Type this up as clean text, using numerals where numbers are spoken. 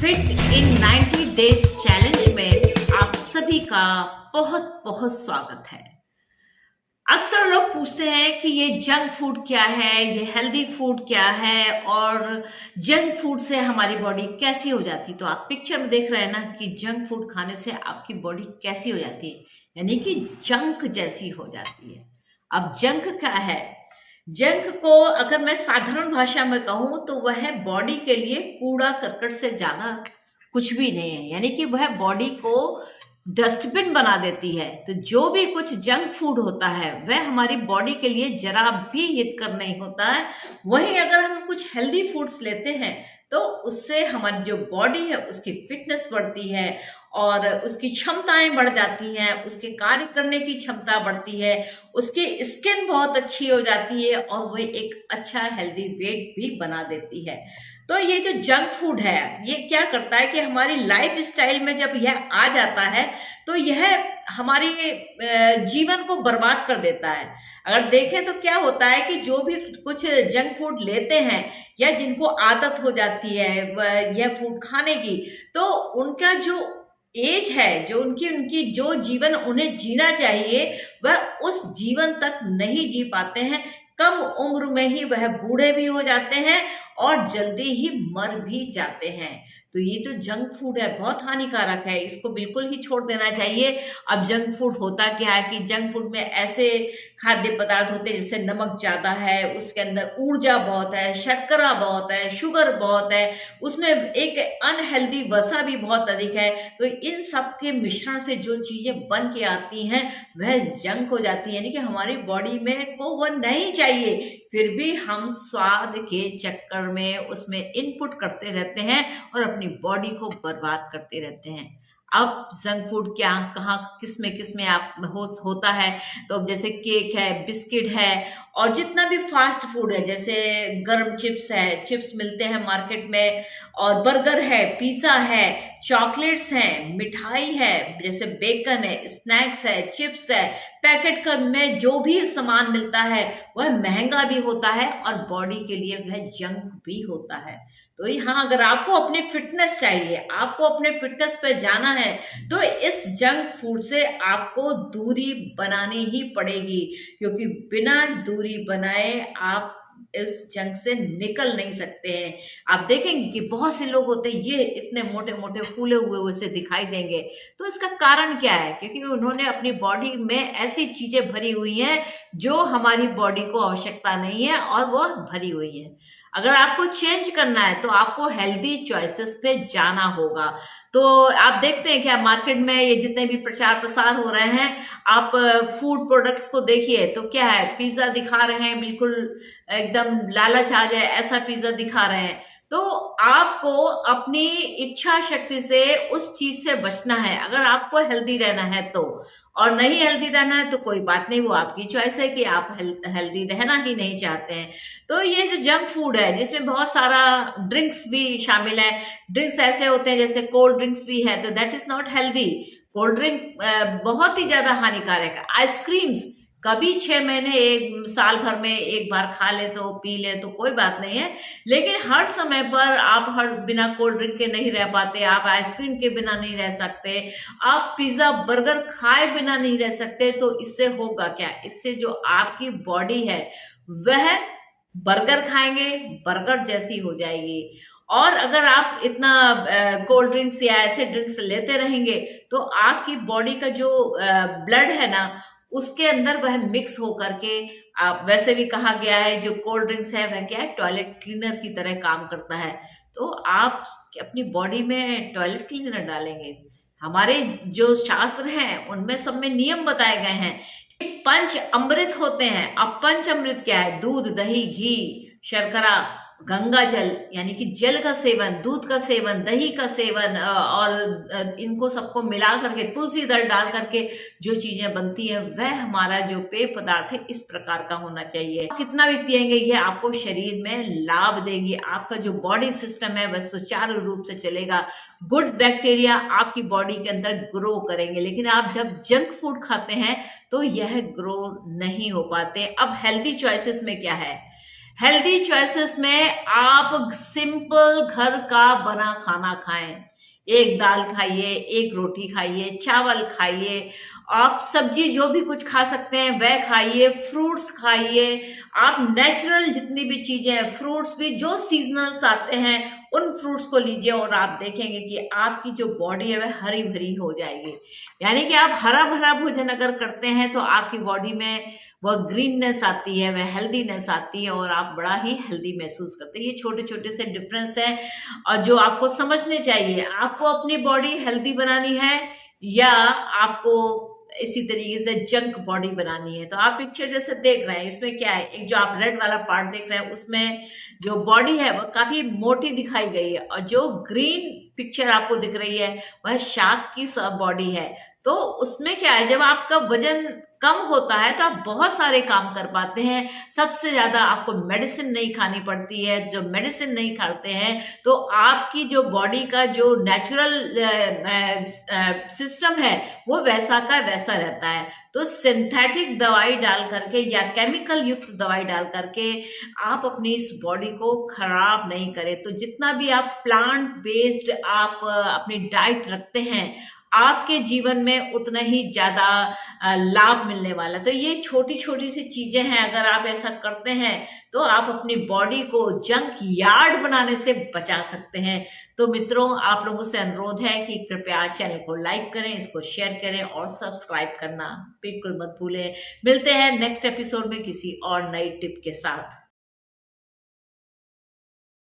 Fit in 90 days challenge में आप सभी का बहुत बहुत स्वागत है। अक्सर लोग पूछते हैं कि ये जंक फूड क्या है, ये हेल्दी फूड क्या है और जंक फूड से हमारी बॉडी कैसी हो जाती है। तो आप पिक्चर में देख रहे हैं ना कि जंक फूड खाने से आपकी बॉडी कैसी हो जाती है, यानी कि जंक जैसी हो जाती है। अब जंक क्या है? जंक को अगर मैं साधारण भाषा में कहूं तो वह बॉडी के लिए कूड़ा करकट से ज्यादा कुछ भी नहीं है, यानी कि वह बॉडी को डस्टबिन बना देती है। तो जो भी कुछ जंक फूड होता है वह हमारी बॉडी के लिए जरा भी हितकर नहीं होता है। वहीं अगर हम कुछ हेल्दी फूड्स लेते हैं तो उससे हमारी जो बॉडी है उसकी फिटनेस बढ़ती है और उसकी क्षमताएं बढ़ जाती हैं, उसके कार्य करने की क्षमता बढ़ती है, उसकी स्किन बहुत अच्छी हो जाती है और वह एक अच्छा हेल्दी वेट भी बना देती है। तो ये जो जंक फूड है ये क्या करता है कि हमारी लाइफ स्टाइल में जब यह आ जाता है तो यह हमारी जीवन को बर्बाद कर देता है। अगर देखें तो क्या होता है कि जो भी कुछ जंक फूड लेते हैं या जिनको आदत हो जाती है यह फूड खाने की, तो उनका जो एज है, जो उनकी जो जीवन उन्हें जीना चाहिए वह उस जीवन तक नहीं जी पाते हैं। कम उम्र में ही वह बूढ़े भी हो जाते हैं और जल्दी ही मर भी जाते हैं। तो ये जो जंक फूड है बहुत हानिकारक है, इसको बिल्कुल ही छोड़ देना चाहिए। अब जंक फूड होता क्या है कि जंक फूड में ऐसे खाद्य पदार्थ होते हैं जिससे नमक ज्यादा है, उसके अंदर ऊर्जा बहुत है, शर्करा बहुत है, शुगर बहुत है, उसमें एक अनहेल्दी वसा भी बहुत अधिक है। तो इन सब के मिश्रण से जो चीजें बन के आती हैं वह जंक हो जाती है, यानी कि हमारी बॉडी में को वह नहीं चाहिए, फिर भी हम स्वाद के चक्कर में उसमें इनपुट करते रहते हैं और अपनी बॉडी को बर्बाद करते रहते हैं। अब जंक फूड क्या कहाँ किस में आप होता है, तो अब जैसे केक है, बिस्किट है और जितना भी फास्ट फूड है, जैसे गर्म चिप्स है, चिप्स मिलते हैं मार्केट में, और बर्गर है, पिज्जा है, चॉकलेट्स हैं, मिठाई है, जैसे बेकन है, स्नैक्स है, चिप्स है, पैकेट का में जो भी सामान मिलता है वह महंगा भी होता है और बॉडी के लिए वह जंक भी होता है। तो यहाँ अगर आपको अपनी फिटनेस चाहिए, आपको अपने फिटनेस पे जाना है, तो इस जंक फूड से आपको दूरी बनानी ही पड़ेगी, क्योंकि बिना दूरी बनाए आप इस जंग से निकल नहीं सकते हैं। आप देखेंगे कि बहुत से लोग होते हैं ये इतने मोटे मोटे फूले हुए वैसे दिखाई देंगे, तो इसका कारण क्या है? क्योंकि उन्होंने अपनी बॉडी में ऐसी चीजें भरी हुई हैं जो हमारी बॉडी को आवश्यकता नहीं है और वो भरी हुई है। अगर आपको चेंज करना है तो आपको हेल्दी चॉइसेस पे जाना होगा। तो आप देखते हैं क्या मार्केट में ये जितने भी प्रचार प्रसार हो रहे हैं, आप फूड प्रोडक्ट्स को देखिए तो क्या है, पिज्जा दिखा रहे हैं, बिल्कुल एकदम लालच आ जाए ऐसा पिज्जा दिखा रहे हैं। तो आपको अपनी इच्छा शक्ति से उस चीज से बचना है अगर आपको हेल्दी रहना है तो, और नहीं हेल्दी रहना है तो कोई बात नहीं, वो आपकी चॉइस है कि आप हेल्दी रहना ही नहीं चाहते हैं। तो ये जो जंक फूड है जिसमें बहुत सारा ड्रिंक्स भी शामिल है, ड्रिंक्स ऐसे होते हैं जैसे कोल्ड ड्रिंक्स भी है, तो that is not healthy. Cold drink बहुत ही ज्यादा हानिकारक है। आइसक्रीम्स कभी 6 महीने एक साल भर में एक बार खा ले तो पी ले तो कोई बात नहीं है, लेकिन हर समय पर आप हर बिना कोल्ड ड्रिंक के नहीं रह पाते, आप आइसक्रीम के बिना नहीं रह सकते, आप पिज्जा बर्गर खाए बिना नहीं रह सकते। तो इससे होगा क्या? इससे जो आपकी बॉडी है वह बर्गर खाएंगे, बर्गर जैसी हो जाएगी। और अगर आप इतना कोल्ड ड्रिंक्स या ऐसे ड्रिंक्स लेते रहेंगे तो आपकी बॉडी का जो ब्लड है ना उसके अंदर वह मिक्स हो करके, आप वैसे भी कहा गया है जो कोल्ड ड्रिंक्स है वह क्या है, टॉयलेट क्लीनर की तरह काम करता है। तो आप अपनी बॉडी में टॉयलेट क्लीनर डालेंगे? हमारे जो शास्त्र हैं उनमें सब में नियम बताए गए हैं। पंच अमृत होते हैं। अब पंच अमृत क्या है? दूध, दही, घी, शर्करा, गंगा जल, यानी कि जल का सेवन, दूध का सेवन, दही का सेवन, और इनको सबको मिला करके तुलसी दल डाल करके जो चीजें बनती है वह हमारा जो पेय पदार्थ है इस प्रकार का होना चाहिए। कितना भी पिएंगे ये आपको शरीर में लाभ देगी, आपका जो बॉडी सिस्टम है वह सुचारू रूप से चलेगा, गुड बैक्टीरिया आपकी बॉडी के अंदर ग्रो करेंगे। लेकिन आप जब जंक फूड खाते हैं तो यह ग्रो नहीं हो पाते। अब हेल्दी चॉइसेस में क्या है? हेल्दी चॉइसेस में आप सिंपल घर का बना खाना खाएं। एक दाल खाइए, एक रोटी खाइए, चावल खाइए, आप सब्जी जो भी कुछ खा सकते हैं वह खाइए, फ्रूट्स खाइए। आप नेचुरल जितनी भी चीजें हैं, फ्रूट्स भी जो सीजनल्स आते हैं उन फ्रूट्स को लीजिए और आप देखेंगे कि आपकी जो बॉडी है वह हरी भरी हो जाएगी। यानी कि आप हरा भरा भोजन अगर करते हैं तो आपकी बॉडी में वह ग्रीननेस आती है, वह हेल्दीनेस आती है और आप बड़ा ही हेल्दी महसूस करते हैं। ये छोटे छोटे से डिफरेंस है और जो आपको समझने चाहिए। आपको अपनी बॉडी हेल्दी बनानी है या आपको इसी तरीके से जंक बॉडी बनानी है। तो आप पिक्चर जैसे देख रहे हैं, इसमें क्या है, एक जो आप रेड वाला पार्ट देख रहे हैं उसमें जो बॉडी है वह काफी मोटी दिखाई गई है और जो ग्रीन पिक्चर आपको दिख रही है वह शार्क की बॉडी है। तो उसमें क्या है, जब आपका वजन कम होता है तो आप बहुत सारे काम कर पाते हैं। सबसे ज्यादा आपको मेडिसिन नहीं खानी पड़ती है। जब मेडिसिन नहीं खाते हैं तो आपकी जो बॉडी का जो नेचुरल सिस्टम है वो वैसा का वैसा रहता है। तो सिंथेटिक दवाई डाल करके या केमिकल युक्त दवाई डाल करके आप अपनी इस बॉडी को खराब नहीं करें। तो जितना भी आप प्लांट बेस्ड आप अपनी डाइट रखते हैं, आपके जीवन में उतना ही ज्यादा लाभ मिलने वाला। तो ये छोटी छोटी सी चीजें हैं, अगर आप ऐसा करते हैं तो आप अपनी बॉडी को जंक यार्ड बनाने से बचा सकते हैं। तो मित्रों, आप लोगों से अनुरोध है कि कृपया चैनल को लाइक करें, इसको शेयर करें और सब्सक्राइब करना बिल्कुल मत भूलें। मिलते हैं नेक्स्ट एपिसोड में किसी और नई टिप के साथ।